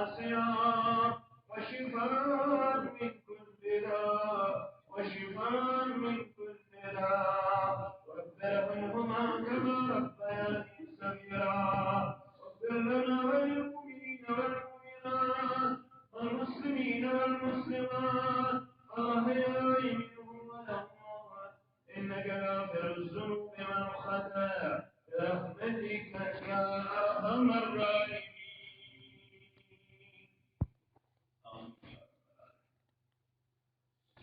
ناسعا وشفاء من كل داء وشفاء من كل داء رب ارحمهما كما ربياني صغيرا واغفر لنا وللمؤمنين والمؤمنات والمسلمين والمسلمات الأحياء منهم والأموات إنك غافر الذنوب والخطايا برحمتك يا أرحم الراحمين.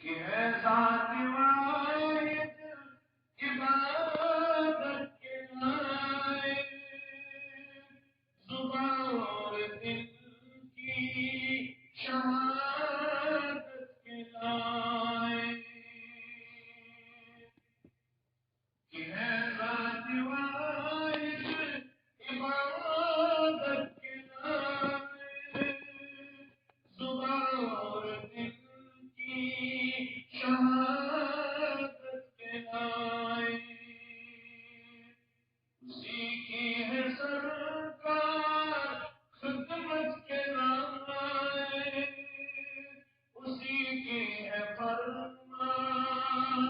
کہ ہے ذات واحد عبادت کے لائق زبان اور دل کی شہادت کے لائق کہ ہے ذات واحد عبادت کے لائق زبان اور دل شہادت کے لائق اسی کی ہے سرکار خدمت کے لائق اسی کی ہے فرمان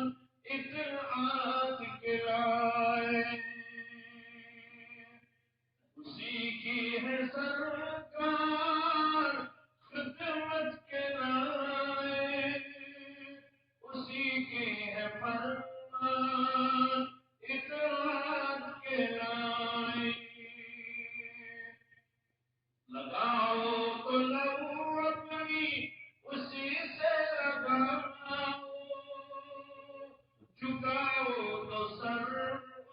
اطاعت کے لائق اسی کی ہے سرکار خدمت کے لائق اسی کی ہے فرمان اطاعت کے لائق لگاؤ تو لو اپنی اسی سے لگاؤ جھکاؤ تو سر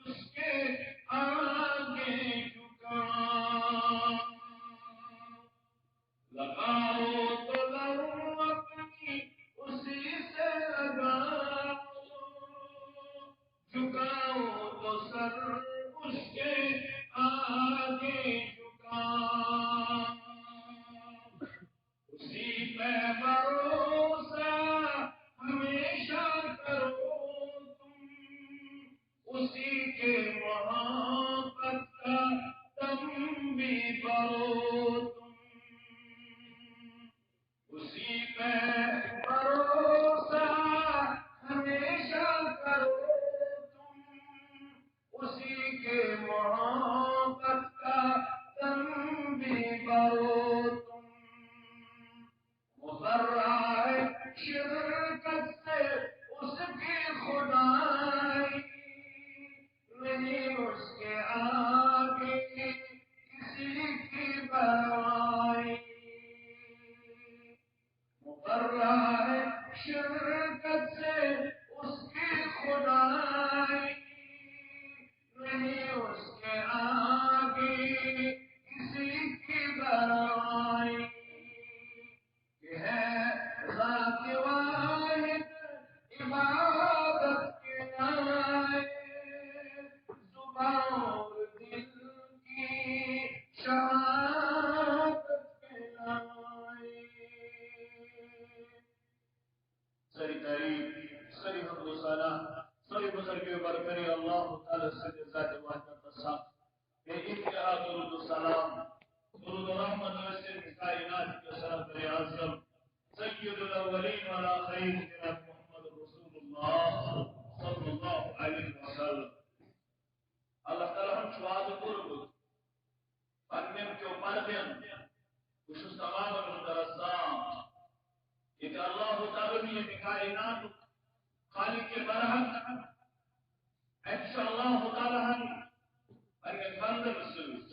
اس کے آگے جھکاؤ لگاؤ تو لو اپنی اسی سے لگاؤ جھکاؤ تو سر اس کے آگے جھکاؤ اسی پہ بھروسہ ہمیشہ کرو تم اسی کے محبت کا تم بھی بھرو تم اسی پہ بھروسہ ہمیشہ کرو تم اسی کے محبت کا تم بھی بھرو تم مقررہ ہے شرکت سے اس کی خدائی نہیں اس کے آگے کسی کی برائی مقررہ ہے شرکت سے اس کی خدائی نہیں اس کے آگے کسی کی برائی ہے ذات واحد عبادت کے لائق زبان اور دل کی شہادت کے لائق سری تعریف سری حمد و ثنا سری بزرگ برتری اللہ تعالی سے ذات واحد تصا کہ انتہا درود و سلام درود و رحمت وسط کائنات کے سرور اعظم سید الاولین والآخرین جناب محمد رسول اللہ صلی اللہ علیہ وسلم اللہ تعالی ہم شواد قرب پنم کے پردن خصوص تمام المدرسان کہ اللہ تعالی نے کائنات خالق برحق انشاءاللہ تعالی ہم ان بندر سوز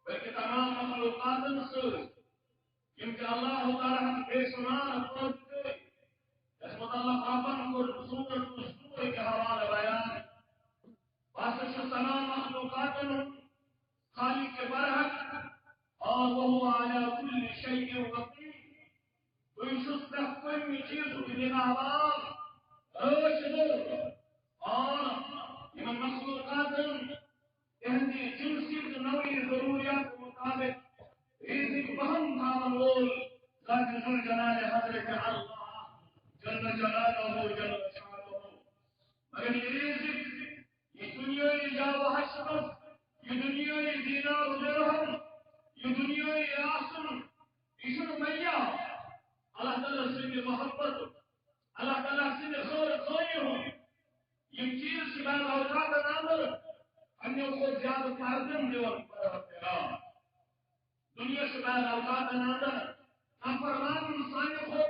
بلکہ تمام مخلوقات سوز کیونکہ اللہ تعالی ہم بے شمار قدرت دے اس متعلق اپن کو سورۃ الصور کے حوالے بیان واسطہ تمام مخلوقات خالق برحق اور وہ علی کل شیء وقیع ويشوف كل چیز کی نگہبان راشد اور من مخلوقات اہدی جنسی نوعی ضروریات کے مطابق رزق بہم تعمل ذات ذو جلال حضرت اللہ جل جلالہ جل شانہ مگر یہ رزق یہ دنیاوی جا و حشرت یہ دنیاوی دینار و درہم یہ دنیاوی آسن سند محبت اللہ تعالیٰ سند خیر ہوں یہ چیز کی بعد اوقات اندر انیوں کو زیادہ پردن دیور پروردگار دنیا سے بعد اوقات اندر نافرمان انسان کو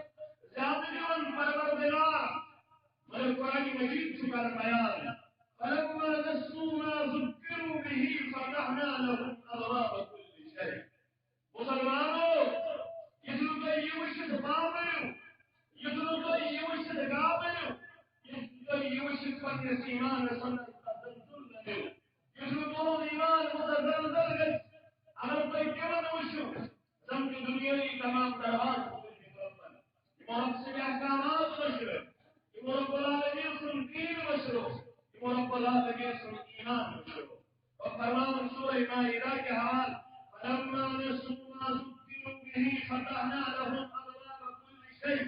زیادہ دیور پروردگار مگر قرآن مجید سے کر بیان فلما نسوا ما ذكروا به فتحنا لهم ابواب كل شيء مسلمانوں یہ تو یہ وشد بابل یہ تو یہ وشد قابل یہ تو یہ وشد پنس ایمان سنت تزلزل یہ تو ایمان متزلزل اگر کوئی کیون وشو زم کی دنیا کی تمام درہات محمد سے احکامات مشروع یہ رب العالمین سن دین مشروع یہ رب العالمین سن ایمان مشروع اور فرمان سورہ مائدہ کے حال فلما نسوا ما ذكروا به فتحنا لهم ابواب كل شيء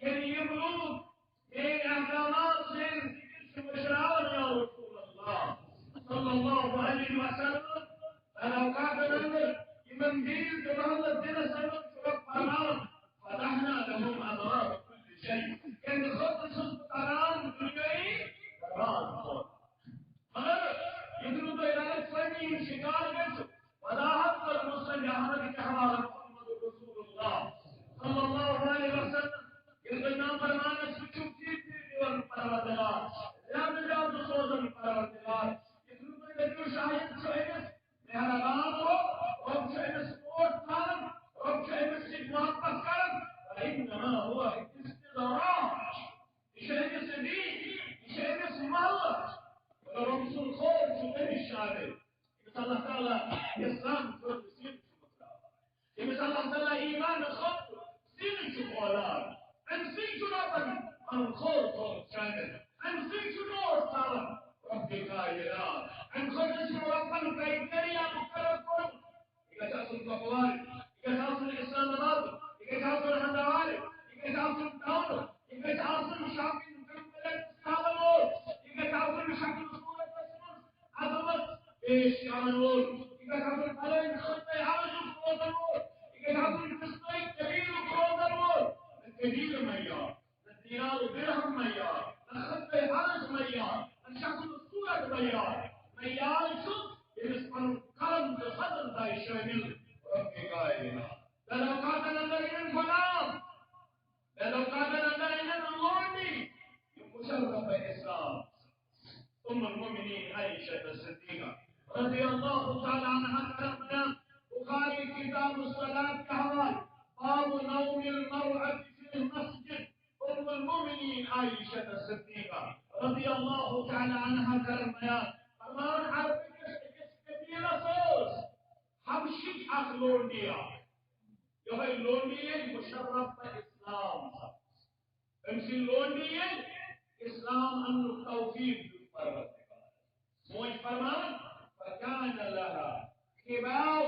یعنی یہ ملوک ایک احکامات سے ذکر سے مشرعون یا رسول اللہ صلی اللہ علیہ وسلم اوقات اندر یہ مندیل کے محمد دن سلم شرف فرمان فتحنا لهم ابواب كل شيء یعنی خود سلط کرام دنیای دربار مگر ادھر تو ادارت فنی شکار کر وضاحت پر مسلم احمد کے حوالہ محمد رسول اللہ صلی اللہ علیہ وسلم یہ نام فرمان سچو کی دیوان پروردگار زیادہ سوزن پروردگار ادھر تو جو شاہد شاہد مہربان ہو رب شاہد سپورٹ کرن رب شاہد سے محبت کرن انما هو استدراج شاہد سے دی شاہد سے محبت ورسول خور شكر الشعبي إن الله تعالى إسلام كل سين شمكرا إن الله تعالى إيمان خط سين شكولار أن سين شنابا أن خور شامل أن سين شنور تعالى ربي قائلان أن خط شنورا كيكريا مكرر إذا تأصل الكفوار إذا تأصل الإسلام الأرض إذا تأصل الهندوار إذا تأصل الدولة إذا تأصل الشعبي المكملة السابقون إذا تأصل الشعبي عظمت ايش يعملون اذا كانوا الحلال خطه يعالجوا كروزرون اذا كانوا الفسطين كبير كروزرون الكبير ميار الدينار درهم ميار الخطه يعالج ميار الشخص الصوره ميار شوف يسمى كلام الخضر ذا شامل ربي قائلنا لو كان الذين فلان لو كان الذين اللوني يمشرف الاسلام ثم المؤمنين عائشة الصديقة رضي الله تعالى عنها كلام بخاري كتاب الصلاة كهوال باب نوم المرأة في المسجد ثم المؤمنين عائشة الصديقة رضي الله تعالى عنها كلام فرمان عربي كبيرة صوص حبشي أخلونيا يهي لونيا مشرف إسلام امشي لونيا إسلام أنه التوفيق موج فرمان فكان لها كباو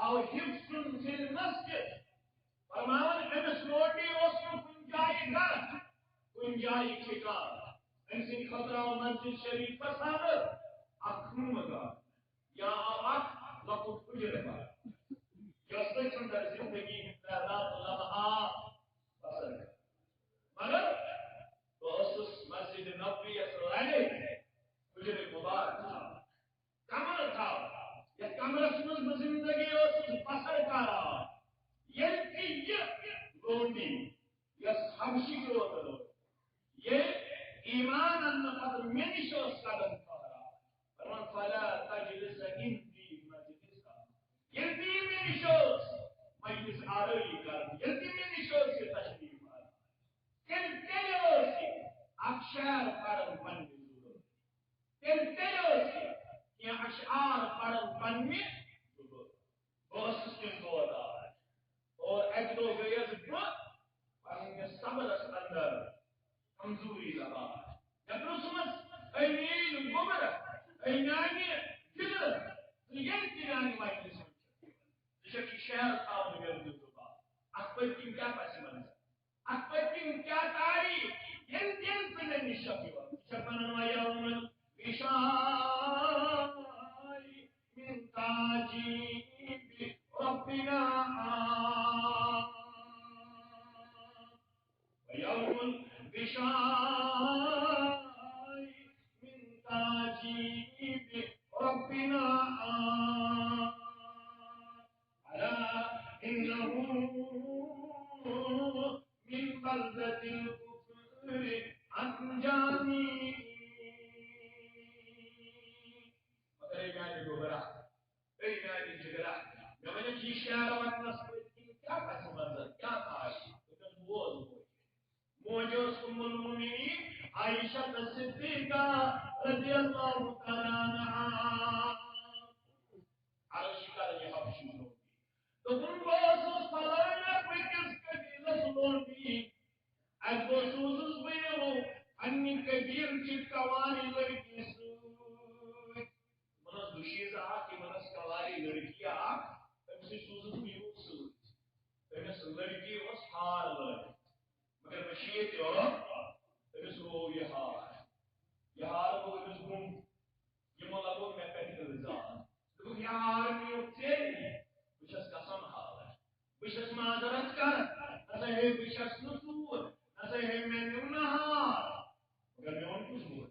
او حفظ في المسجد فرمان امس روٹی اوسو کنجائی ٹھکان انسان خطرہ مسجد شریف پر صادر اخم مگا یا اخ لقد اجر با یستچن در زندگی تعداد لمحہ بسر مگر تو اسس مسجد نبوی اسرائیلی اجر مبارک تھا کمر تھا یہ کمر سنز زندگی اسس بسر کارا یہ لونڈی یہ حبشی جو ہوتا یہ ایمان ان قد منشوس قدم کارا فرمان فلا تجلس انتی مجلسا یلتی منشوس مجلس آروی کار یلتی منشوس سے تشریف آرہا تلتلوسی اکشار قرن پن بزرگ تلتلوسی یہ اشعار قرن پن میں بہت سکن بودا اور ایک دو گیز پن صبر اندر کمزوری لگا جب رسمت اینین گمر اینانی جدر یلتی نانی مجلس شکی شہر صاحب نگر دوبا اکبر کی کیا پیسے منظر أكبرتم كاتاري ينزل في النشاط شفنا يوم بشاي من تاجيب ربنا الغشاء من تعجيب ربنا ألا إنه من بلدة الكفر أنجاني. مگر میانی گوبرا میانی جگرا میں نے جی شہر اور نسل کیا پس منظر کیا تھا تو وہ موجود ام المؤمنین عائشہ صدیقہ رضی اللہ تعالی عنہا عائشہ کا یہ حبشی لوگ تو ان کو فلانا بکس قبیلہ لوگ اگو سوزس بیو انی کبیر چکواری لڑکی منس دوشیز آکی منس کواری لڑکی تمسی سوزس بیو سوز تمس لڑکی اس ہار لڑکی مگر مشیت یو تمس رو یہ ہار کو تمس گم یہ لگو میں پہلے رضان تو یہ ہار نیو تیری بشس قسم حال بشس معذرت کر نسا ہے بشس نسور نسا ہے میں نہار مگر میں ان کچھ بول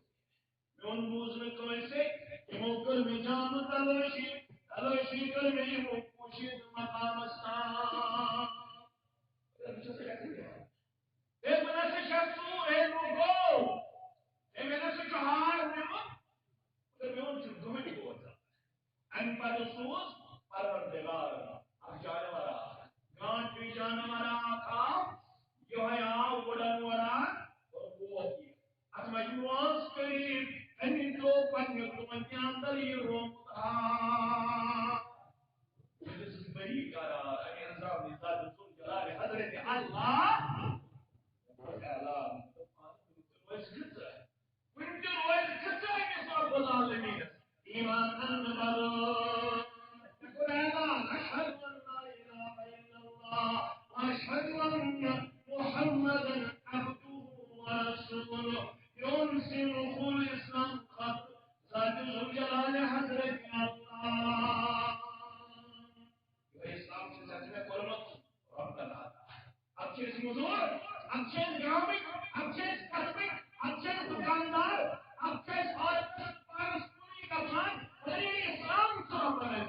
میں ان بوز میں کیسے کہ موکر میں جام تلاشی کر میں یہ پوشید مقام استان بشس کہتے ہیں اے منس شخصو اے لوگو اے منس جہار نمت مگر میں ان سے دمٹی بولتا ان پر سوز پروردگار اب جانورا گانٹ بھی جانورا کام یہ ہے وڑن ورا اور وہ کی اب مجموعات کریم ان دو پنج تمن کے اندر یہ روم تھا جس بری قرار ان انصاف ذات رسول جلال حضرت اللہ اعلان ویس کتر ونجر ویس کتر نصاب العالمین ایمان انبر يقول اعلان اشهد ان لا اله الا الله واشهد ان محمدا عبده ورسوله ينسل خلصا قد ذات الجلال حضرت الله اسلام سے سچ میں قربت ربنا اب چیز مزور اب چیز گرامک اب چیز کسبک اب چیز دکاندار اب چیز پارسپوری کا پلان بڑی اسلام سے ربنا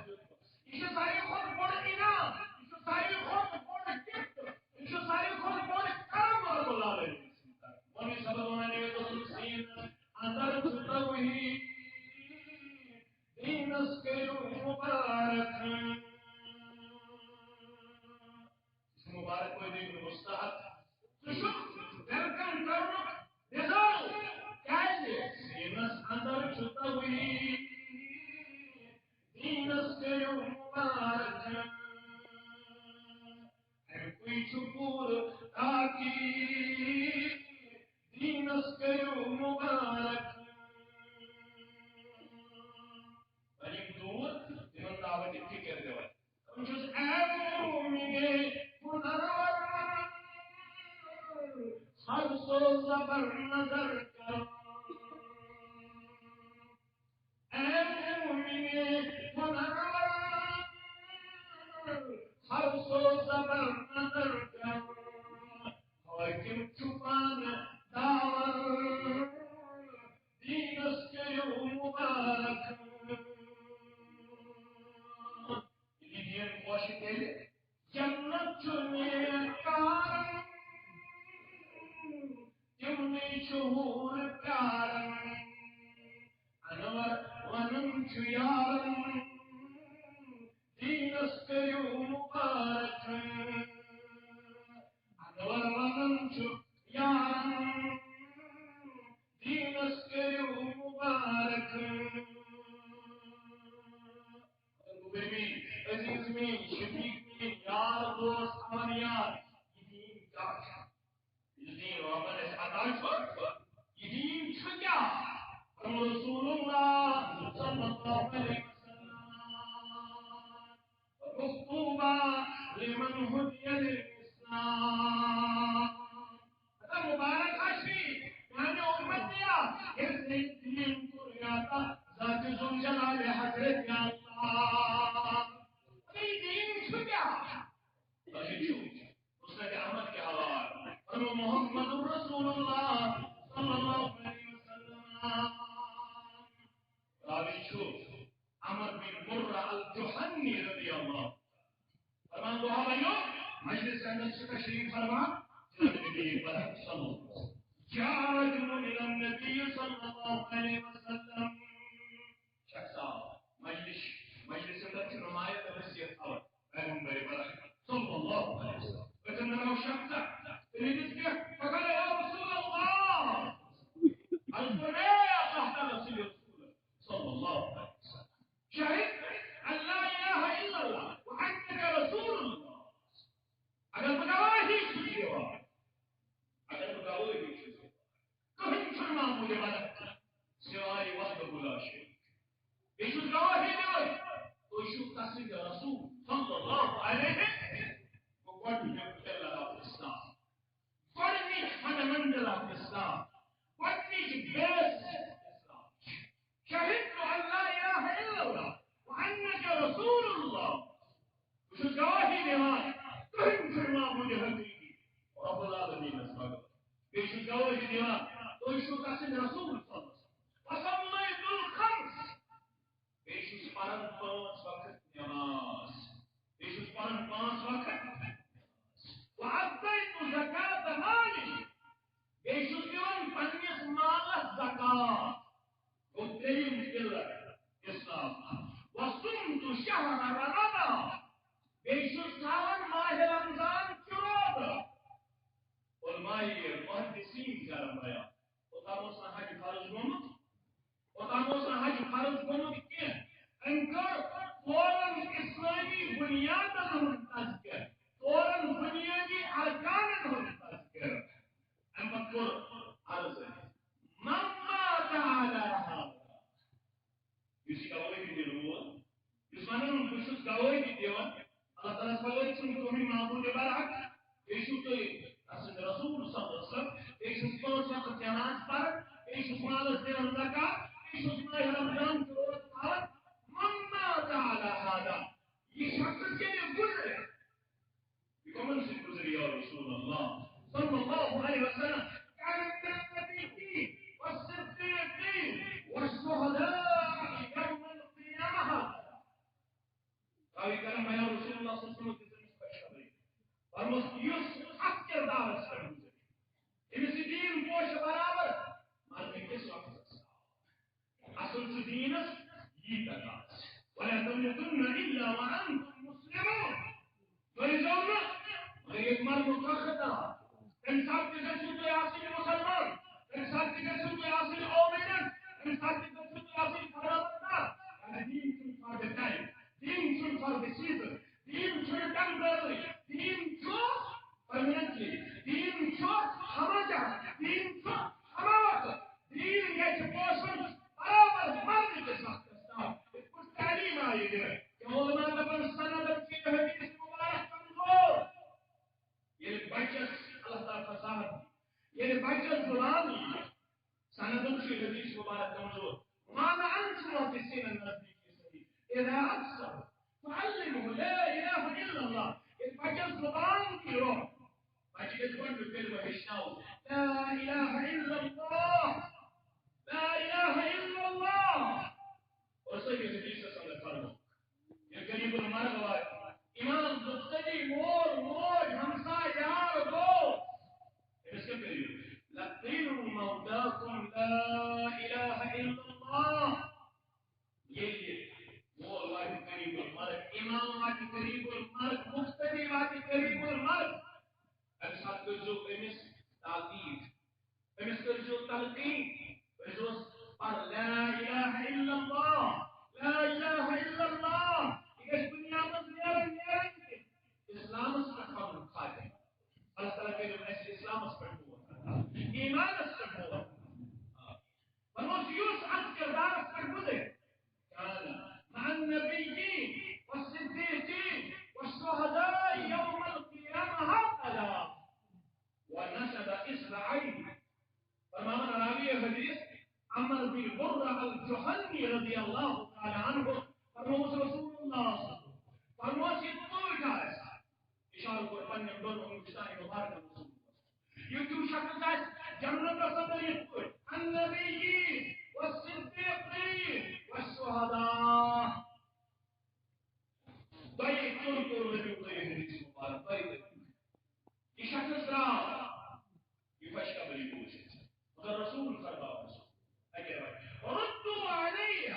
اسے ساری خود بڑھ انعام اسے ساری خود بڑھ گفت اسے ساری خود بڑھ کرم رب العالمین وہی سبب میں نے تو سین اندر چھتا ہوئی دین اس کے مبارک مبارک کوئی دین مستحق سشک ویلکم کرنک نظام کیسے سینس اندر چھتا ہوئی دینس کے مبارک ہے کوئی شکور تاکی دینس کے مبارک بنی دور دیون دعوت اتھی کر دے وقت جس اے مومنے منور ہر سو زبر نظر کر اے مومنے منور ہر سو زبر نظر کر حاکم چھپان داور دینس کے مبارک دین خوش دل جنت چنے کارن تمنے شہور پیارن انور ونم چیارن دینس کے مبارک انور ونم چیارن دینس کے مبارک عزیز میں شفیق میں یار دوست اور یار یہ دین کیا ہے یہ دین رابط ہے عطا چھوڑ یہ دین چھو کیا ہم رسول اللہ صلی اللہ علیہ وسلم مخطوبہ لمن ہدی الاسلام مبارک حشری یعنی امت دیا اس دین کو ریاتا ذات ذوالجلال حضرت اللہ دین چھو کیا مسند احمد کے حوالے اور محمد رسول اللہ تشریف فرما نبی برحق صلی اللہ علیہ وسلم جاء رجل الى النبي صلى الله عليه وسلم شخصا مجلس اندر رمایت نصیحت اور پیغمبر برحق صلی اللہ علیہ وسلم وجدنا شخصا تريد فقال يا رسول الله القرآن تحت رسول صلى الله عليه وسلم شهدت ان لا اله الا الله وانك رسول الله اگر بگواہی کی ہو اگر بگواہی کی ہو کہیں فرما مجھے مدد سوائے وحدہ لا شریک ایشو گواہی دے تو ایشو تصدیق رسول صلی اللہ علیہ وسلم الاسلام گۄڈنِچ fundamental of Islam گۄڈنِچ base Islam شهدت ان لا اله الا الله وانك رسول الله ایشو گواہی دے کہیں فرما مجھے حقیقی رب العالمین اسماء ایشو گواہی دے تو ایشو تصدیق رسول صلی اللہ علیہ وسلم وصليت الخمس ایشو پرن 5 وقت نماز ایشو پرن 5 وقت وعطيت زكاة مالي ایشو دیون پنیس مالس زکاة وتریم کلر اسلام وصمت شهر رمضان ایشو ساون ماہ رمضان چرودا علماء محدثین کرم بیان اوتاموس حج فرض گومت اوتاموس حج فرض گومت کی انکر فورن اسلامی بنیاد منتظر فورن بنیادی ارکان منتظر امکر عرض مما تعالی یوسی گواہی دی رول یوسانن بشس گواہی دی دیوان اللہ تعالی صلی اللہ معبود برحق ایشو تو رسول صلی اللہ علیہ وسلم ایشو 5 وقت نماز پڑھ ایشو مالس دے زکات ایشو ماہ رمضان کے روز کھاوت مما تعالی هذا یہ شخص کے گزرے کون سے گزری یا رسول اللہ صلی اللہ علیہ وسلم كان النبيين والصديقين والشهداء يوم القيامة قال كلام يا رسول الله صلى الله عليه وسلم والمسيوس أكثر دار السلام إن سدين بوش برابر ما تكس وقت أصل سدينس يتكاس ولا تموتن إلا وأنتم مسلمون فلزونا غير مر متخطا إنسان تجسد ياسين مسلمان إنسان تجسد ياسين أومنا إنسان تجسد ياسين فرابطا دين for the time دين for the season دين temporary دين permanently دين hamaja دين hamawat دين gets portion برابر مرد کے ساتھ کچھ تعلیم آئی ہے کہ علماء نبر سند کی حدیث مبارک کمزور یہ بچت اللہ تعالیٰ فساد یہ بچت غلامی سند کی حدیث مبارک کمزور ماذا أنتم محدثين النبي إذا أبصر فعلمه لا إله إلا الله البجل زبان في روح بجل تقول بالكلمة الشاو لا إله إلا الله لا إله إلا الله وصيب الحديث صلى الله عليه وسلم الكريم المرغوات إمام بختلي موج همسا يار دو اسم كريم لقينوا موتاكم لا إله إلا الله یہ وہ اللہ قریب المرء امام واقعی قریب المرء مفتدی واقعی قریب المرء اکسات کرزو امس تعقیب امس کرزو تلقین کرزو پر لا الہ الا اللہ لا الہ الا اللہ اس دنیا میں نیرن اسلام اس کا خبر خاجہ اللہ تعالیٰ کے لئے اسلام اس پر ہوا ایمان اس پر ہوا ونوسیوس عد کردار اس پر گزے مع النبيين والصديقين والشهداء يوم القيامة هكذا ونشد إصبعين فما من راوي الحديث عمر بن مرة الجهني رضي الله تعالى عنه فرموز رسول الله فرموز يطول جائز إشارة قربان يمدون ومجتاني مبارك رسول الله يكتب شخص جنة صدر يقول النبيين والصديقين والشهداء ضيق طرق الرجل ضيق الحديث المبارك ضيق یہ شخص راو یہ خوشخبری پوچھے مگر رسول فرماؤ اگر ردو علیہ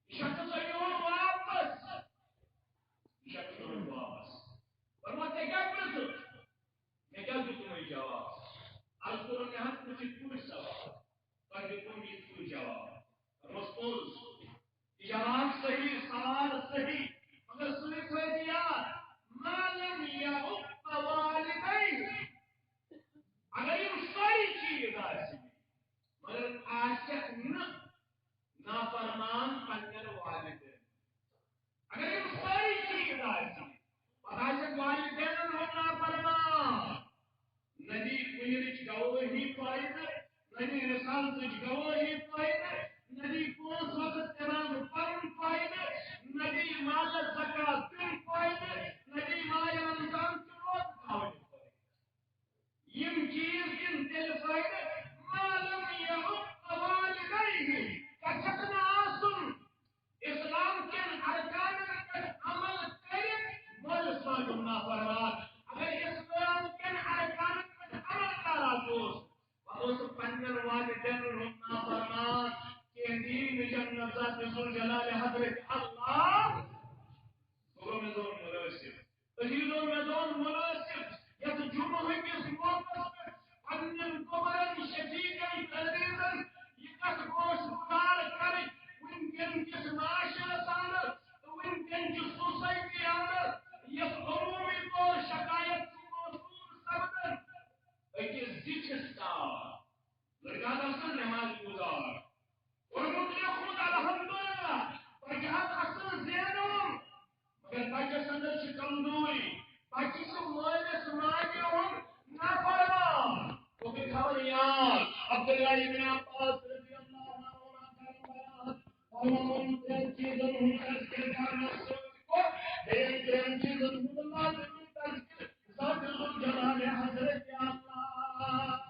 یہ شخص ایون واپس یہ شخص ایون واپس فرماتے کیا پرسو میں کیا دوں تمہیں جواب آج قرآن نے ہم کچھ پوچھ سوال پر دیکھوں گی پوچھ جواب رسول جواب صحیح سوال صحیح مگر سنی کوئی دیا مالم یعق والدین اگر یہ ساری چیز آسی مگر عاشق نافرمان پنجر والدین اگر یہ ساری چیز آسی عاشق والدین ہم نافرمان ندی کنیرچ گواہی فائدہ ندی رسالتچ گواہی فائدہ ندی پانچ وقت نماز پڑھن فائدہ ندی مال زکات دن فائدہ ندی مال رمضان روز کھاون فائدہ یم چیز دن تیل فائدہ معلوم یعق والدیہ کچھنا آسن اسلام کے ارکان پر عمل کرے مول ساجم نافرمان اگر اسلام کے ارکان پر عمل کرا دوست اس پنجر والدین رکنا فرمان کہ دین جنت ذات ذل جلال حضرت اللہ دور میں دور مناسب عزیزوں میں دور مناسب یا تو جمعہ کے موقع پر پنجر قبرن شفیقن عزیزن یہ کس گوش بکار کرے ان کس معاشرہ ساندر ان کس سوسائٹی آندر یہ عمومی طور شکایت موصول سبدن ایک ذکر لڑکا اصل نماز گزار اور مجھے خود الحمدللہ بجہت اصل زینم مگر بچہ سندر سے کمزوری بچہ سے مولس ماجی ہم نافرمان وہ کہ خبر یاد عبداللہ ابن عباس رضی اللہ عنہ بیان اور ان چیزوں ہم تذکر کرنا سوچ کو دین چیزوں ہم اللہ تذکر ذات الجلال حضرت اللہ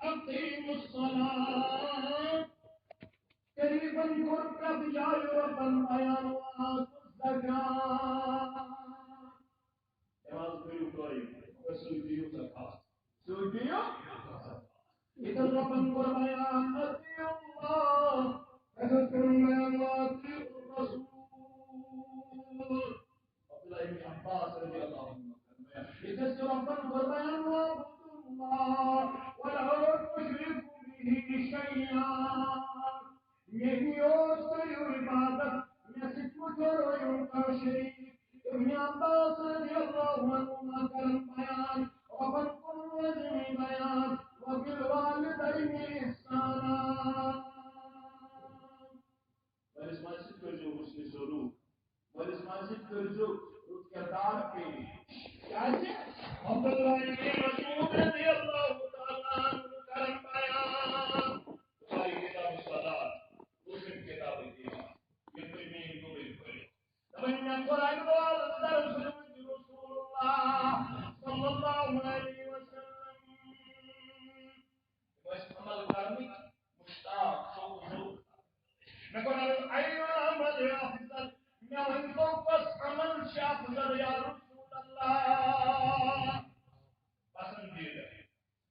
أقيموا الصلاة قريبا قرب بجاه رب البيان وآتوا الزكاة نماز پڑھو قائم سجدیو زکات سجدیو إذا رب البيان أطيعوا الله وذكروا الله وأطيعوا الرسول عبد الله بن عباس رضي الله عنه إذا رب البيان وأعبدوا الله ولا تشركوا به شيئا يهي أوصي عبادة يسكت ويلقى شريك ابن عباس رضي الله عنهما كان بيان وفرق الوزن بيان وبالوالدين إحسانا ولس مسجد کرجو حسن سلوک ولس مسجد کرجو اس کردار پہ کیا ہے عبداللہ ابن مسعود رضی اللہ تعالی عنہ کرم بیان بخاری کتاب الصلاۃ مسلم کتاب الایمان یہ کوئی میں کو بالکل تمنا قرآن درس رسول اللہ صلی اللہ علیہ وسلم بس عمل کرنے مشتاق شوق نقول أيها العمل أفضل من فوقس عمل أفضل يا رسول الله پسندیدہ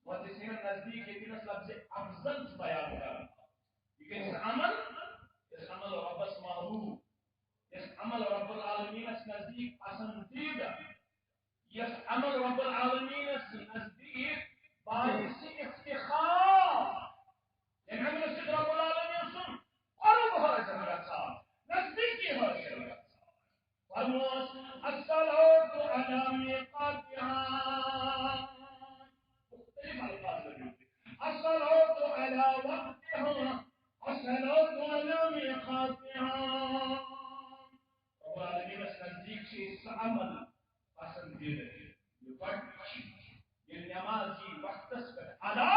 محدثین نزدیک یہ تین لفظ افضل بیان کرنا لیکن اس عمل رب محبوب اس عمل رب العالمین نزدیک پسندیدہ اس عمل رب العالمین نزدیک باعث افتخار یعنی ہم نزدیک رب العالمین سن قرب ہر جنرتا نزدیکی ہر جنرتا فرموس الصلاة على ميقاتها مختلف الفاظ لگی الصلاة على وقتها الصلاة على ميقاتها رب العالمین اس نزدیک سے اس عمل پسندیدہ یہ وقت یہ نمازی وقت پر ادا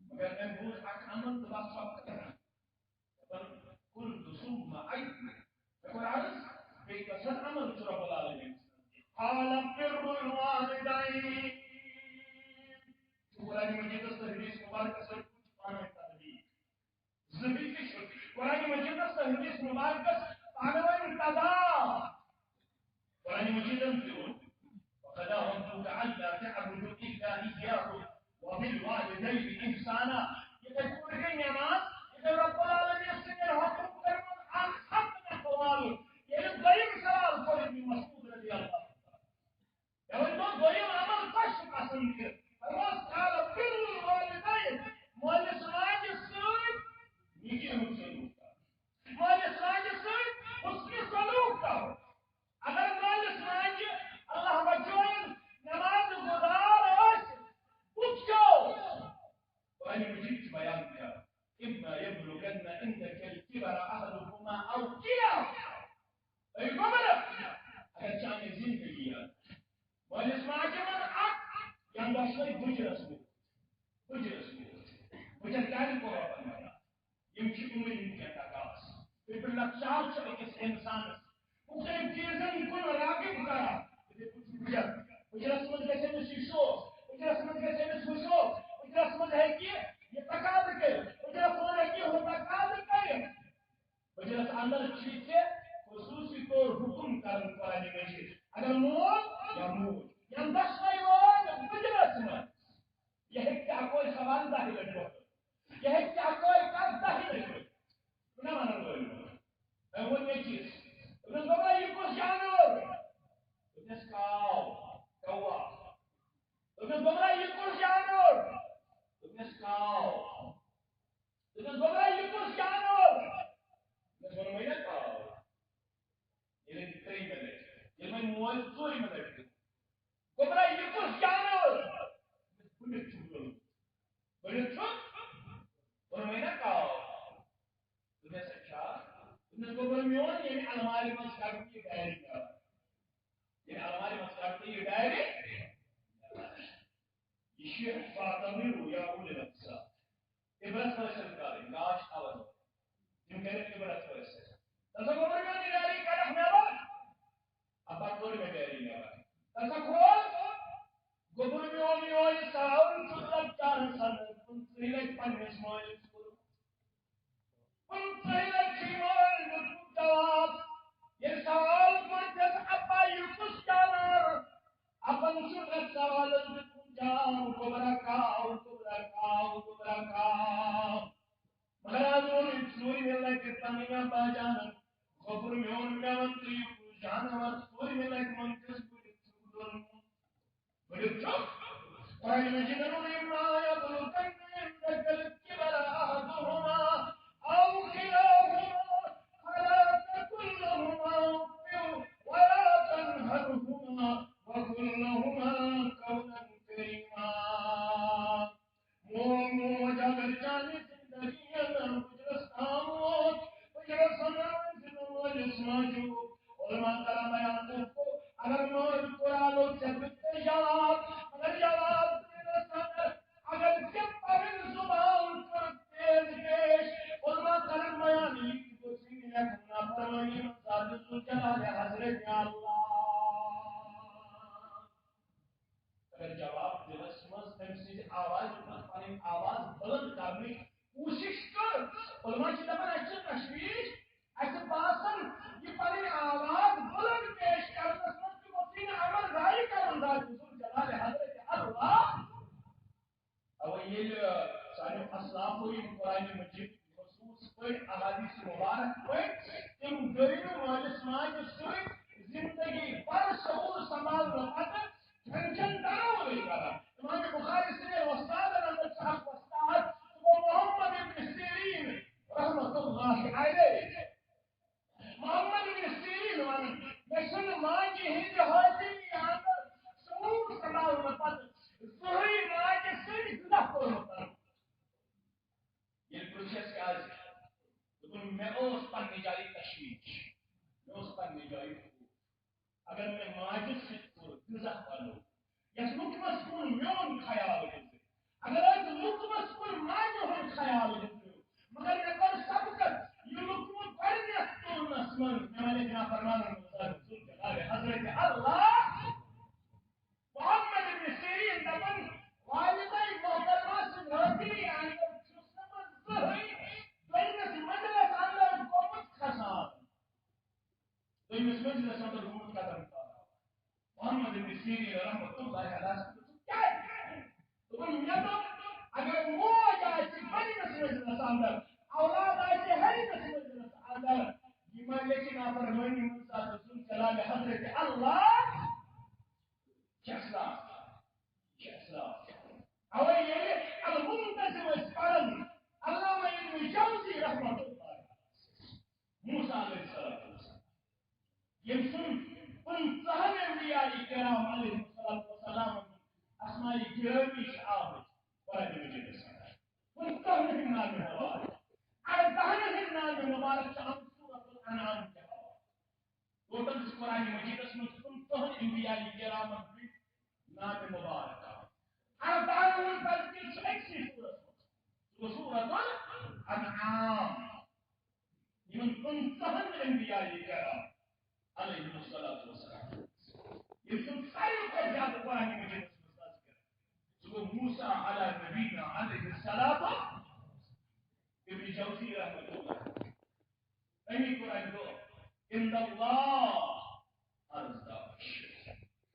مگر محبوب اک عمل تو بس وقت کرنا کل دسوب ما عید فقال عرض بيكسر عمل رب العالمين قال بر الوالدين قرآن مجید اس حدیث مبارک سے کچھ پانے تحلیل زمین کی قرآن مجید اس حدیث مبارک پانوان مسئلہ بجرس بجر کیا کو بنایا یم چھ امید کے تقاض پھر لچار چھ ایک انسان مختلف چیزن کن راغب کرا بجرس من گژھِ أمِس یہِ شو بجرس من گژھِ أمِس ہُہ شو بجرس من ہیٚکہِ یہِ تقاضہٕ کٔرِتھ بجرس من ہیٚکہِ ہُہ تقاضہٕ کٔرِتھ بجرس اندر چھ ژےٚ خصوصی طور حکم کرن قرآن مجید اگر مول یا مول یا دشوے وول بجرس من یہ ہیٚکہِ اکوے سوال داہہِ لٹہِ یہ ہیٚکہِ اکوے کتھ داہہِ لٹہِ نہ ونن وٲلۍ مےٚ ووٚن مےٚ چیٖز دوٚپنس بابا یہِ کُس جانور دوٚپنس کاو کوا دوٚپنس بابا یہِ کُس جانور دوٚپنس کاو دوٚپنس بابا یہِ کُس جانور دوٚپنس ووٚنمَے نا کاو ییٚلہِ ترٛیٚیِمہِ لٹہِ ییٚلہِ وۄنۍ مول ژوٗرِمہِ لٹہِ بابا یہِ کُس جانور بٔڑِتھ چھُ بٔڑِتھ چھُ ووٚنمَے نا کاو دوٚپنس اچھا دوٚپنس بابا میون ییٚمہِ المارِ منٛز کڑٕ یہِ ڈایری نیبر ییٚمہِ المارِ منٛز کڑٕ یہِ ڈایری یہ چھُ فاطمی یا اول الابصار عبرت حٲصِل کرٕنۍ لاش آواز تِم کَرن عبرت حٲصِل تَلسا گوٚبُر میون یہِ ڈایری کڑکھ نیبر ابا کوٚر مےٚ ڈایری نیبر تَلسا کھول گوٚبُر میون یہِ ساوُن چھُ لۄکچارَس اندر 15 لٹہِ پننِس مٲلِس کوٚرمُت 15 لٹہِ چھُ مٲلۍ دیُتمُت جواب ییٚلہِ سوال کوٚرُس ابا یہِ کُس جانور اپن چھُ تتھ سوالس دیُتمُت جواب گوٚبرا کاو مگر آز ووٚن ژوٗرِمہِ لٹہِ پنٕنۍ ابا جانن گوٚبُر میون مےٚ وَن ژٕ یہِ کُس جانور ژوٗرِمہِ لٹہِ ووٚنکِس بٔڑِتھ چھُکھ دوٚرمُت بٔڑِتھ چھُکھ قرآن مجیدن ووٚن اِما یبلغن عندك الكبر أحدهما أو كلاهما فلا تقل لهما أف ولا تنهرهما وقل لهما قولا كريما مو جاگر جانی زندگی اندر بجرس ناموت بجرس ناموت سماجو علماء کرام بیان کو اگر مول قرآن سے بکتے جواب اگر جواب اگر جب پر زبان کر تیز پیش علماء کرام بیان کو سینہ کنا فرمانی مساجد جلال حضرت اللہ اگر جواب دلس مز تمسی آواز پنن آواز بلند کرنے کوشش کر علماء کی دپان اچھا تشویش ایسے باسن یہ پنن آواز بلند پیش کرنے مز وسین عمل ظاہر کرن ذات جلال حضرت اللہ او یہ سارے اسلاف ہوئی قرآن مجید خصوص پر احادیث مبارک پر تم گرین مالس ماج سوئی زندگی پر شعور سنبھال پتہ جھنجھن دراو نہیں کرا امام بخاری سے استاد اندر صاحب استاد وہ محمد ابن سیرین رحمۃ اللہ علیہ محمد ابن سیرین وسن ماجی ہند حاضر یہاں شعور سنبھال پتہ ظہری ماج سے زندہ کو یہ پروسیس کا میں اس پر نجاری تشویش میں اس پر نجاری اگر میں ماجد سے غذا پالو یا لقمس کن میون خیال کرتے اگر ایک لقمس کن ماجد ہن خیال کرتے مگر میں کر سبقت یہ لقمت پڑھنے تو نسمن میں نے جنا فرمانا حضرت اللہ محمد ابن سیرین دبن والدہ محترمہ سے بھرتی آئی مجلس اندر قومت خسان دویمس مجلس اندر قومت قدم محمد ابن سیرین رحمۃ اللہ علیہ اگر موج آسہِ پننس مجلس اندر اولاد آسہِ ہرکس مجلس اندر یہ لیکن نافرمانی منٛز رسول جلال حضرت اللہ اوے ییٚلہِ المنتظم ٲسۍ پران علامہ ابن جوزی رحمۃ اللہ موسیٰ علیہ السلام یم سن 15 انبیاء کرام علیہ السلام اسماء گرامی آمد قرآن مجید سے 15 نام مبارک اگر 10 نام مبارک سے ہم سورۃ الانعام کے ٹوٹل قرآن مجید میں 15 انبیاء کرام نام مبارک أربعون تذكير شيء سورة الأنعام يمكن فهم الأنبياء الكرام عليهم الصلاة والسلام يمكن خير أجاب القرآن المجيد سورة موسى على نبينا عليه الصلاة ابن جوزي رحمة الله أي قرآن دو إن الله أرزاق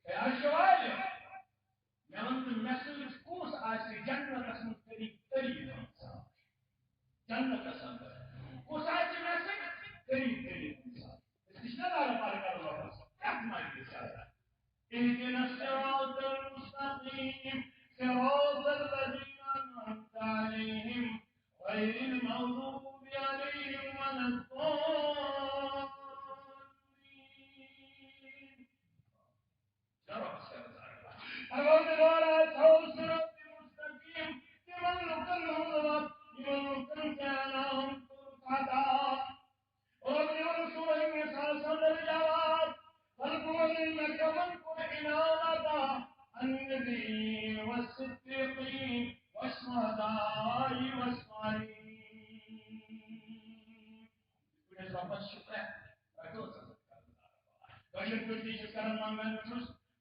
الشوالي يمن النسل كوس آسي جنة اسم قريب جنة اسم كوس آسي نسل قريب استشهد على بارك الله ما يتساعد اهدنا الصراط المستقيم صراط الذين أنعمت عليهم غير المغضوب عليهم ولا الضالين الصراط المستقيم لمن كان لمن كان فرقدا ورب ينصر مثال الجواب فالقول انك من إنامة النبي والصديقين والشهداء والصالحين رب الشكر وجن كل شكر من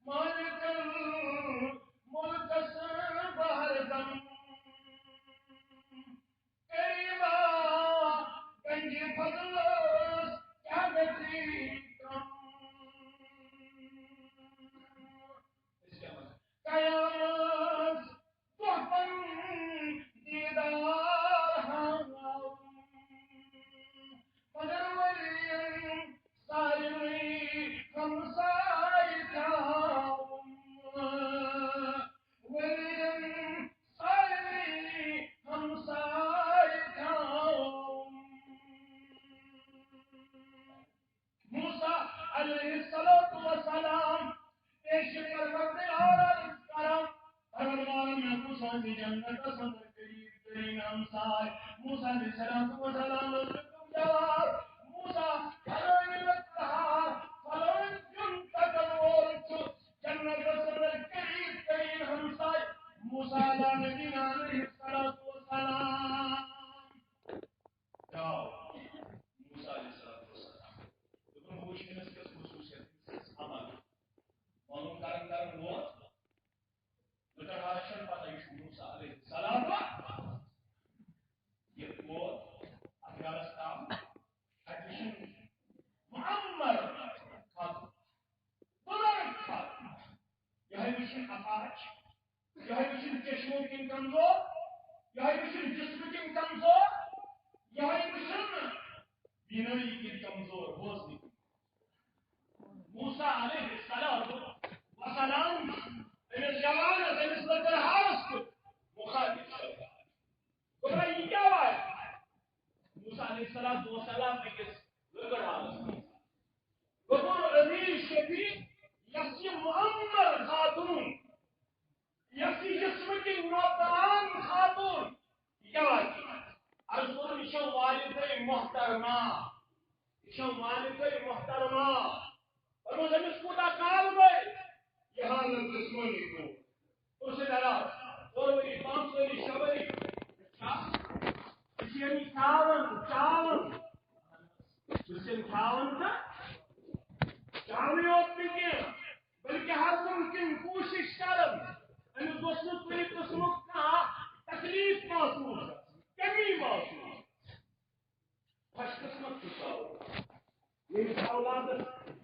مالك الملك السبحر دم كريما كنجي فضل كاغتي قيامت تحفا ديدارها مدر ولي صارمي خمسايتا ولي صارمي خمسايتا موسى عليه الصلاة والسلام ايش رب العالمين کرم پروردگار میں موسیٰ کی جنت صدر قریب ترین ہمسائے موسیٰ علیہ السلام جواب موسیٰ فلوین لکھار فلوین جنت الورچ جنت صدر قریب ترین ہمسائے موسیٰ علیہ نبینا علیہ السلام جاؤ موسیٰ علیہ السلام تم خوش میں اس کے خصوصیت عمل معلوم کرن وہ لکر ہاشن پتہ یہ موسیٰ علیہ السلام یہ وہ افغانستان ایڈمیشن معمر خاتون بزرگ خاتون یہ ایڈمیشن اپاچ یہ ایڈمیشن چشموں کی کمزور یہ ایڈمیشن جسم کی کمزور یہ ایڈمیشن بینائی کی کمزور بوزنی موسیٰ علیہ السلام وسلام امس جوانس امس لکر حالس کو مخاطب شرکا گوڑا یہ کیا بات موسیٰ علیہ السلام اکس لکر حالس گوڑا عزیز شفیع یسی معمر خاتون یسی جسم کی نوتران خاتون کیا بات عرض کرو اشو والد محترمہ اشو والد محترمہ اور وہ زمین کوتا کال گئے یہ حالت جسمانی کو اسے دراز اور وہ پانچ وری شبری اسی یعنی چاون جسم چاون تھا چاونی ہوت بھی کیا بلکہ ہر ممکن کوشش کرن ان دوسروں کوئی قسموں کا تکلیف محسوس کمی محسوس خوش قسمت کچھ یہ اولاد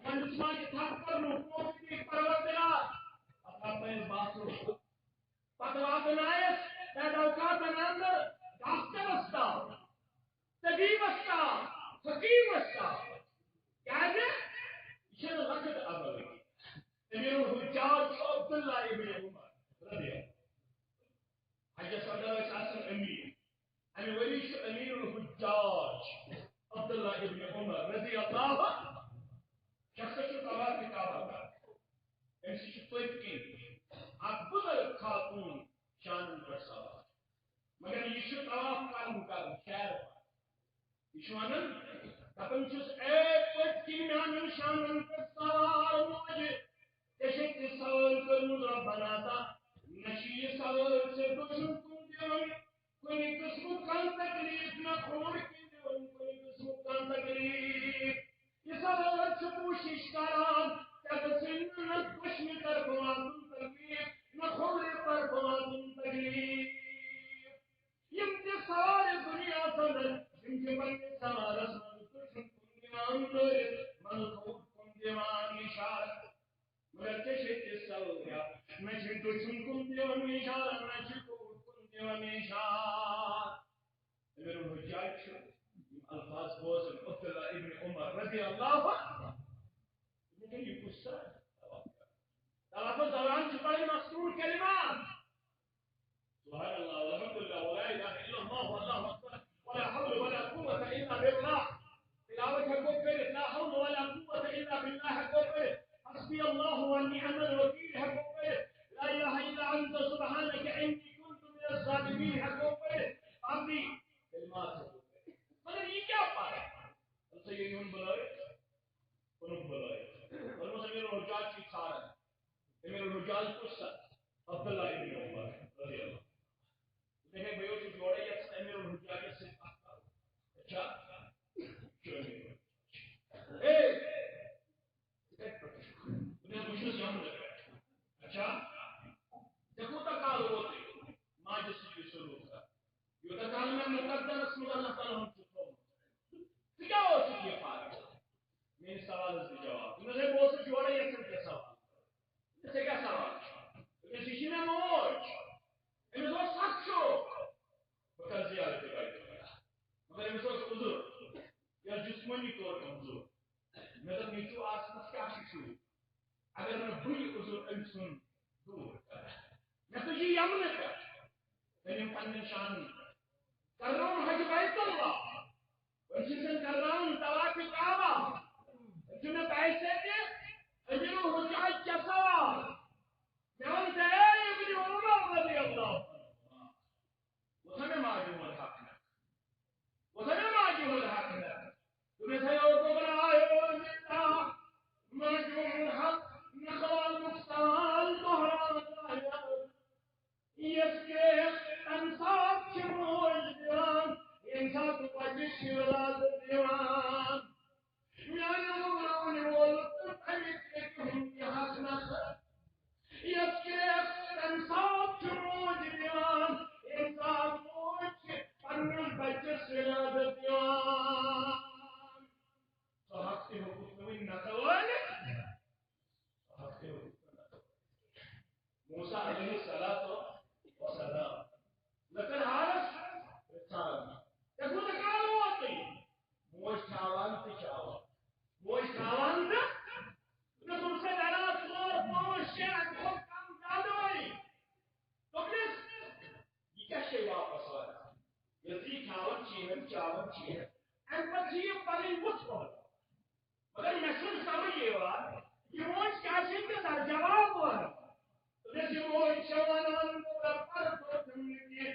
منسما کے تھک پر لوگوں کی پروردگار اپنا پہل باسو پتوا بنائس پیدا اوقات اندر ڈاکٹر استا طبیب استا حکیم استا کیا ہے یہ وقت ابل امیر الحجاج عبداللہ ابن عمر رضی اللہ حج صدر اساسر امیر ہمیں ولیش امیر الحجاج عبداللہ ابن عمر رضی اللہ شخص طواف کعبہ کا ایسی شفت کی آپ بزرگ خاتون شان پر سوار مگر یہ طواف کا شہر یہ شانن دپن چھس اے پت کی میان شانن پر سوار موجے تشک سوال کرن ربنا تا نشی سوال سے دشمن کن دیون کوئی قسم کا تکلیف نہ کھوڑ کے دیون کوئی قسم کا تکلیف یہ سوال سے کوشش کران کہ سن نہ دشمن طرف واتن تکلیف نہ کھوڑ پر واتن تکلیف یم تے سارے دنیا سندر جن کے بندے سوال سن دشمن کن دیون من کھوڑ کن دیوان اشارت مرتشت السوريا نجد سنكم وميشار نجد كنت وميشار ابن الحجاج الفاظ بوز عبد الله ابن عمر رضي الله عنه ابن يقصر تلفظ دوران چپڑے مقصور کلمات سبحان الله والحمد لله ولا اله الا الله والله اكبر ولا حول ولا قوه الا بالله تلاوتها كفر لا حول ولا قوه الا بالله كفر حسبي الله ونعم الوكيل حكومه لا اله الا انت سبحانك اني كنت من الظالمين حكومه ابھی کلمات مگر یہ کیا پارا اسے یہ ان بلائے ان بلائے اور وہ میرے حجاج کی سارا ہے میرے حجاج کو سب عبداللہ ابن عمر رضی اللہ دیکھیں بھائیو جو جوڑے یا سب میرے حجاج سے اچھا اچھا دیکھو تکال ہوتے ماجسی کی سلوک کا یہ تکال میں مقدر رسول اللہ تعالیٰ ہم چکو کیا ہو چکی ہے پارا میری سوال اس کی جواب انہوں نے بہت سے جوڑے یا سن کے سوال اسے کیا سوال لیکن شیشی میں موج انہوں نے سخت شو بکر زیادہ کے بائے مگر انہوں نے حضور یا جسمانی طور پر حضور میں تو نیچو آسمس کیا شکشو اگر میں بھئی حضور انسان دور میں تو یہ یمن کر میں پنن شان کر رہا ہوں حج بیت اللہ ورشن کر رہا ہوں طواف کعبہ جن پیسے کے اجر و حجاج کا سوال میں ان سے ابن عمر رضی اللہ وسمع معجوم الحق وسمع معجوم الحق تمہیں سیو کو بنائے معجوم الحق نخوال مقصال مهران يسكيخ انصاب شموش ديوان انصاب وجش ولاد الديوان يعني مغرون والطب حيثكم يحق نخل يسكيخ انصاب شموش ديوان انصاب موش فنن بجش ولاد الديوان صحقته كفوين نخوالك موسى عليه الصلاة والسلام لكن عارف الثاني يقول لك على واطي موش كاوان تشاوان موش كاوان ده نقول سيد على صور موش يعني خب كم جادوي تبلس يكشي واپس وانا يزي كاوان چيهن ان بچي پرين مصبر مگر مسئول سمجھے وار یہ موش کاشن کا در جواب وار This is what you want to do. The part of the movie.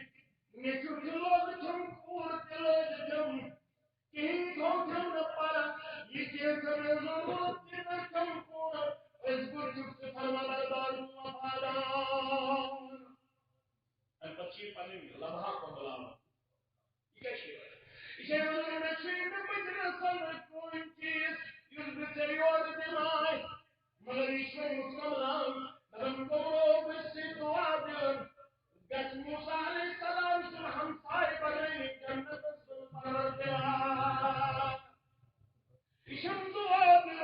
If you love the tongue, for the love the tongue. King Kong the para. You can't come in the world in the tongue for. It's good to see Paramadan. And but she funny. Lama Kondalama. You get it. You can't run a train. The business of the going cheese. You'll be say you're the divine. Malaysia Muslim. لم تمروا بالسواد قد موسى عليه السلام سبحان صاحب عليه الجنة السلطان شمس وابر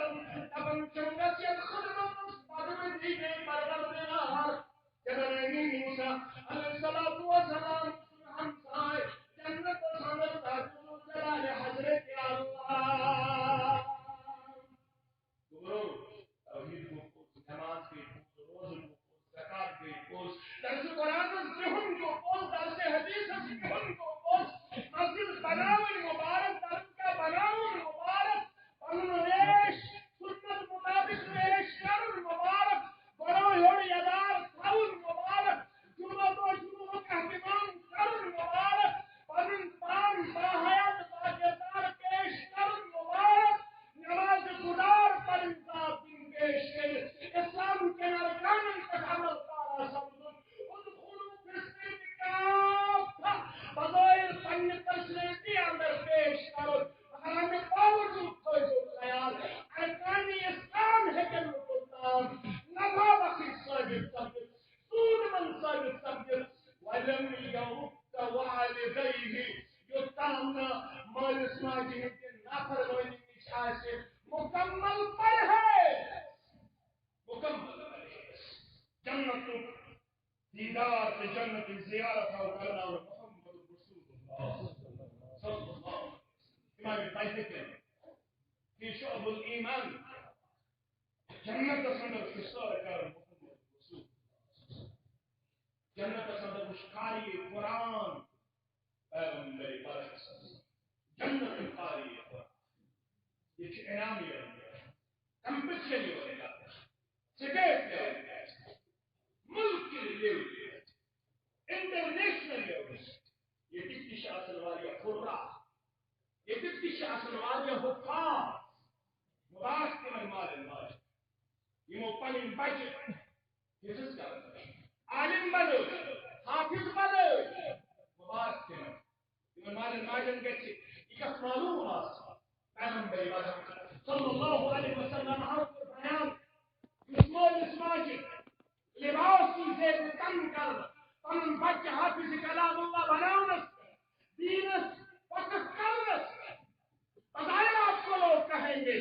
أبن شمس يدخل مصبر مدينة مرغبنا كبرني موسى عليه الصلاة والسلام سبحان صاحب جنة السلطان جلال حضرت الله توحيد کو نماز کے دیدار سے جنت زیارت ہو کرنا اور محمد رسول اللہ صلی اللہ علیہ وسلم امام البیہقی في شعب الإيمان جنة صدر كسار كار محمد رسول جنة صدر مشكاري القرآن پیغمبر پاک جنة القاري القرآن یہ انعام یہ کمپٹیشن یہ ہونے کا سٹیٹ لیول ملک کے لیول انٹرنیشنل لیول یہ ڈپٹی شاہ والیہ قرہ یہ ڈپٹی شاہ والیہ حکام مباحث کے مال المال یہ موپن بجٹ حفظ کرتا عالم بنو حافظ بنو مباحث کے مال المال گچھ یہ معلوم ہے پیغمبر صلی اللہ علیہ وسلم حضرت بیان اسمول اسماجد لباس کی زیر کم کر پن بچ حافظ کلام اللہ بناونس دینس وقت کرنس بظاہر آپ کو لوگ کہیں گے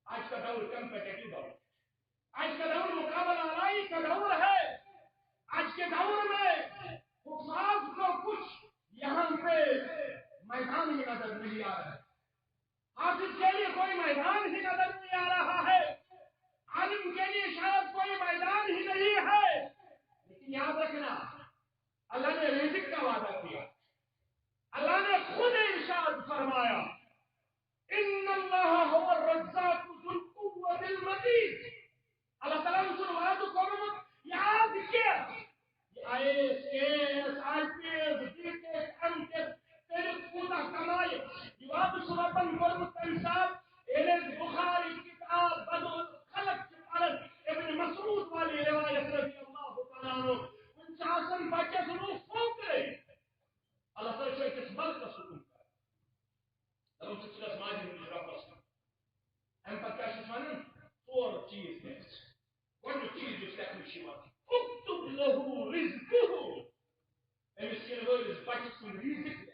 آج کا دور کمپیٹیٹو دور آج کا دور مقابلہ آرائی کا دور ہے آج کے دور میں حفاظ کو کچھ یہاں پہ میدان ہی نظر نہیں آ رہا ہے حافظ کے لیے کوئی میدان ہی نظر نہیں آ رہا ہے عالم کے لیے شاید کوئی میدان ہی نہیں ہے لیکن یاد رکھنا اللہ نے رزق کا وعدہ کیا اللہ نے خود ارشاد فرمایا ان اللہ هو الرزاق ذو القوة المتين اللہ تعالیٰ نے سنوات کو یاد کیا IAS, KAS, IPS, DKS, MKS تیرے خدا کمائے جواب سنبن فرمت انسان ایلیز بخاری کتاب بدو خلق چپارن ابن مسعود والی روایت رضی اللہ تعالیٰ عنہ ان چاسن بچے سنو فوق رہے اللہ تعالیٰ شاید کس ملک کا سکون کرے لگو سکس ماجی مجھے رفت ام پر کیا شفانن فور چیز ہے گوڑنو چیز جس لیکن شیوان اکتب لہو رزقہو امسکن ویلز بچت سن رزق لے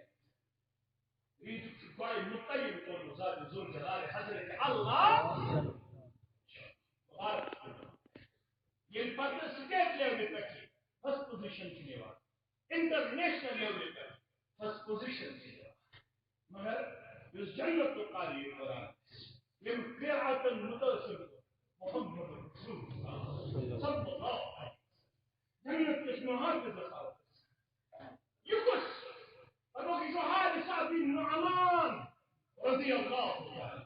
رزق بڑے مطیب کون مزاد زور جلال حضرت اللہ مبارک یہ پتر سٹیٹ لیولی پکی فرسٹ پوزیشن کی لیوان انٹرنیشنل لیولی پر فرسٹ پوزیشن کی لیوان مگر اس جنت تو قالی قرآن یہ قرآت المترسل محمد رسول اللہ صلی اللہ علیہ وسلم جنت کے شمعات کے تصاوت یہ کچھ فرمو کی شہاد سعد بن نعمان رضی اللہ عنہ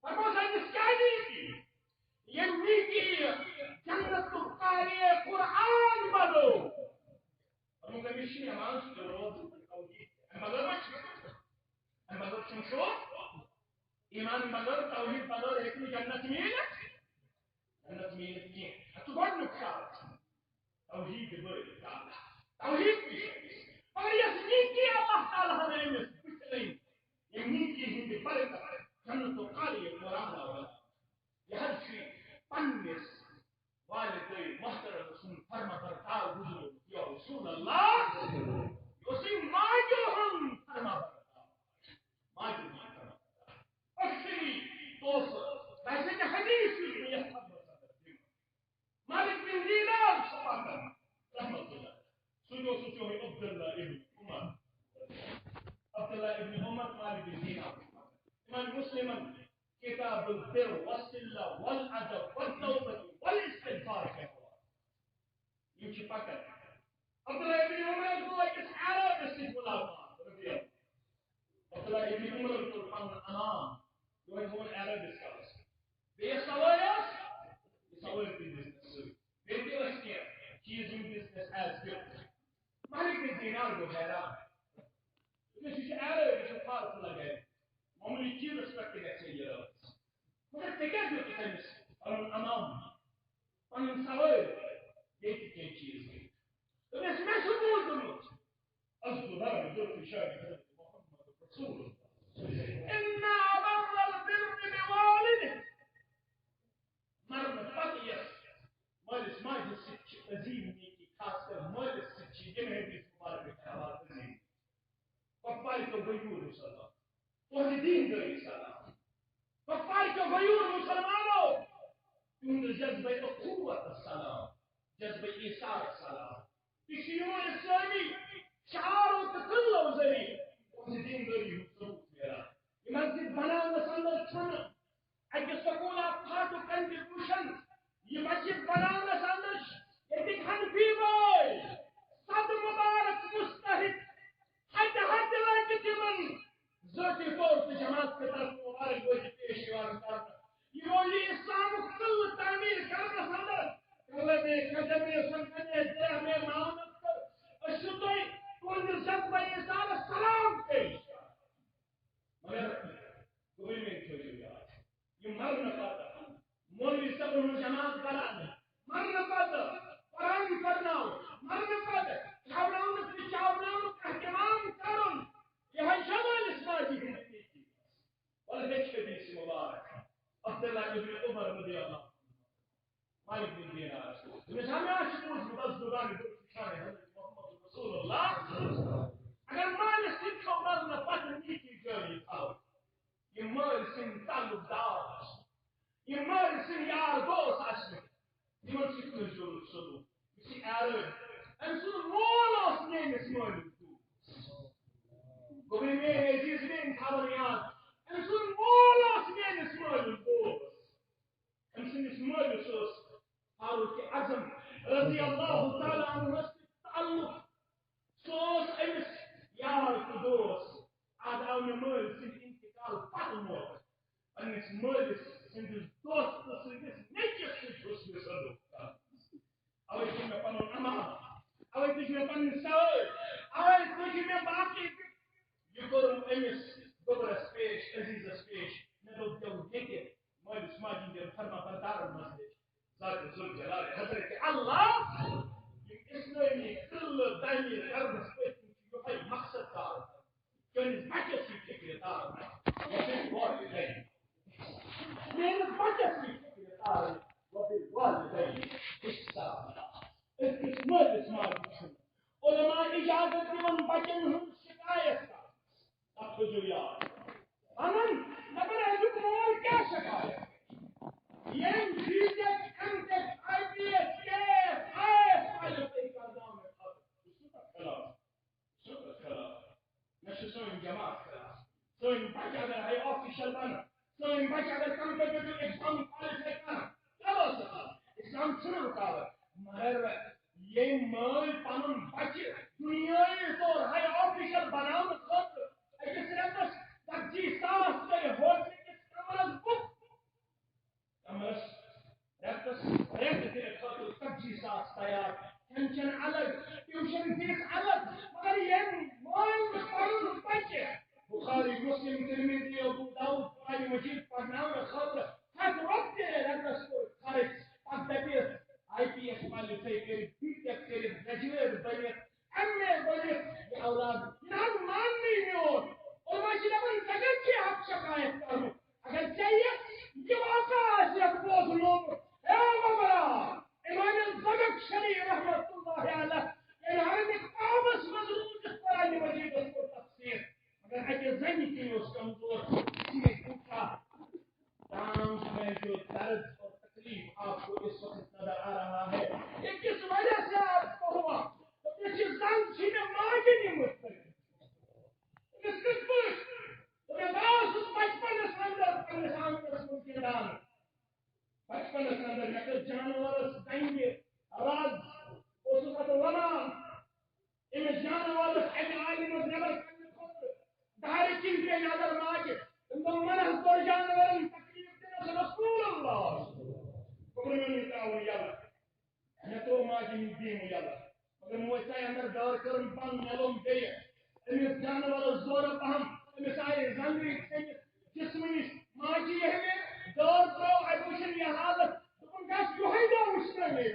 فرمو سے مسکانی کی یہ نیکی جنت تو قاری قرآن بنو فرمو کہ مشی امان سے ضرورت مگر مگر شمشو ایمان مگر توحید مگر ایک جنت میں کی تو بڑھ نقصان توحید بڑھ توحید کی اور یہ نیکی اللہ تعالیٰ نے کچھ نہیں یہ نیکی ہندی برکت جنت و قالی قرآن اور یہ ہر چیز پنس والد محترم سن فرما برتاو گزرو یا رسول اللہ یوسی ماجو ہم فرما برتاو ماجو فرما اکثری توفر ویسے کہ حدیث میں یہ مالک بن دینار صفاقہ رحمت اللہ سوچو ہے عبداللہ ابن عمر مالک بن دینار امام مسلم کتاب البر والصلہ والعدب والتوبہ والاستغفار کے حوالے یہ چھپا کر عبداللہ ابن عمر کو اس عرب سے ملاقات رضی اللہ عبداللہ ابن عمر کو الانام جو ہے وہ عرب اسکالرس بے سوایس سوال کی بزنس بیٹے اس کے چیز ان بزنس ایز گفٹ مالک بن دینار کو حیران ہے اس سے عرب سے فارق لگے معمولی چیز رسپیکٹ کے چاہیے رہا مگر تکیا جو تمس الانام ان سوال بیٹے کی چیز ہے تو اس میں سبوت دوں اصدر جو اشارہ محمد رسول اللہ ان عبر البر بوالده مرد فقیس مالس ماجد سچ عظیم نیکی خاص کر مالس سچی جنہیں بھی مبارک حوالت عظیم پپائی تو غیور صلاح توہی دین داری صلاح پپائی تو غیور مسلمانوں تم جذبہ قوت السلام جذبہ ایثار سلام یہ یمن اسلامی شعاروں تو قلو ذریعہ دین داری ثبوت میرا یہ مسجد بناونس اندر چھن اکہ سکول پھاٹو کنٹریبیوشن یہ مسجد بناونس اندر یتک حنفی بھائی صد مبارک مستحق حد لگہ تمن ذاتی طور سے جماعت کے طرف مبارک بازی پیش کرنا یہ ولی اسلام کل تعمیر کرنا اندر کل میں قدم سنکنے دے ہمیں معاونت کر اشتوئی تون جذبہ ایثار سلام پیش مگر کوئی نہیں چھوڑی یار یہ مرنا پاتا مولوی صاحب نے جماعت کرانا مرنا پاتا قرآن کرنا مرنا پاتا چاوڑاؤں سے چاوڑاؤں کا اہتمام کرن یہ ہے شمال اسماعیلی کی اور دیکھے بھی اس مبارک عبداللہ ابن عمر رضی اللہ مالک بن دینار نظام عاشقون مدزدگان شان حضرت محمد رسول اللہ اگر مال سن کو مرنا پاتا نیکی جاری تھا یہ مال سن تعلق دار یہ مال سن یار دوست عشق یمن سکن جور صدو کسی عالم انسان مولا سنین اسماعیل گوی میں عزیز میں انتحابر یاد انسان مولا سنین اسماعیل انسان اسماعیل سوس فاروق اعظم رضی اللہ تعالی عنہ تعلق سوس امس یار تو دوست آدھاؤں مال سن انتقال پتہ موت انس مال سن دوست سن نیچس سن چھوس میں صدو اوے تھی میں پنن امان اوے تھی میں پنن سوال اوے تھی میں باقی یہ کرم امس گبرس پیش عزیزس پیش میں دوب دیو دیکھے مال اسماعیل دے فرما بردار مسجد ذات ذوالجلال حضرت اللہ یہ اسلامی کل تعمیر کرنس پیش یہ مقصد دار کن بچس کی فکر دار وبالوالدین من بچس کی فکر دار وبالوالدین احسانا اسماعیل علماء اجازت دیون بچن ہن شکایت کا اب تو جو یار انن نبر ازک مول کیا شکایت یم جیزت انتک آئی پی ایس کیس آئیس آئیس کا نام ہے سوپر خلاف سوپر خلاف نشو سوئن جماعت خلاف سوئن بچ اگر ہے آفیشل بنا سوئن بچ اگر کمپیٹیٹو ایگزام کوالیفائی کرنا چلو سکتا ایگزام چھوڑ رکاوٹ مگر یہ مال پنن بچ دنیای طور ہے آفیشل بناون خاطر اکس رتس 25,000 کرے ہوٹل کس کمرس بک کمرس رتس ریٹ کے خاطر 25,000 تیار ٹینشن الگ ٹیوشن فیس الگ مگر یہ مال پنن بچ بخاری مسلم ترمذی ابو داؤد قرآن مجید پڑھناون خاطر ہتھ روپے رتس کو خرچ پتہ دپیس آئی پی ایس کوالیفائی کرت بی ٹیک کرت گریجویٹ بنت ایم اے بنت یہ اولاد یہ ماننی میون اور میں دپان ژےٚ کی حق شکایت کرو اگر چاہیے یہ واقعہ آسہِ بوزنومُت اے مبرا امام زمخشری رحمۃ اللہ علیہ ییٚلہِ حرمِ کعبس منٛز روٗزِتھ قرآن مجیدس کوٚر تفسیر مگر اکہِ زنہِ تہِ اوس کمزور اسی نے پوچھا کام میں جو درد اور تکلیف آپ کو اس وقت نظر آ رہا ہے یہ کس وجہ سے آپ کو ہوا تو کسی زن چھی میں ماجی نہیں مستقل اس کس پوچھ تو میں باس اس بچپن اس اندر پرنسان رسول کے دان بچپن اس اندر نکل جانور اس دنگے راز اس وقت ونا ان جانور اس عالم اس نبر کرنے خود داری چن کے نظر ماجی ان دو منح دور جانور رسول اللہ قبرمن تعاون يلا نتو ما جن دين يلا مگر موسى اندر دار کرن پان نلوم گئی امس جانور زور پہم امس آئے زنگی جسمنی ماجی ہے دار تو ایبوشن یہ حالت تم گاس کوئی دو مشنا نہیں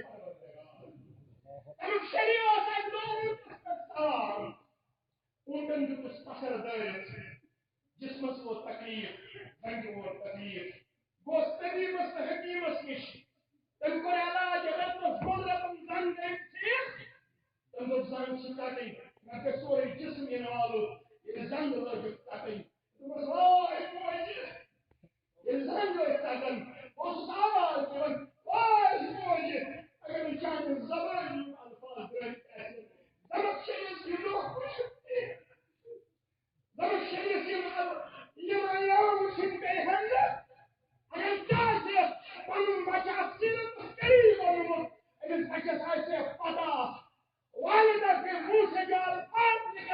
امس شریعت ہے دو ان کو پسر دار جسمس وہ تکلیف زنگ وہ تکلیف گوس طبیبس حکیمس نش تم کو علاج رتس گلرتن زن دیکھ تم کو زن سکاٹی میں سورے جسم انوالو یہ زن لگ کاٹی تم کو واہ موجی یہ زن جو کاٹن اس آواز میں واہ موجی اگر چاہے بچہ صرف قریب اور اگر بچہ سے پتا والدہ کے منہ سے جو الفاظ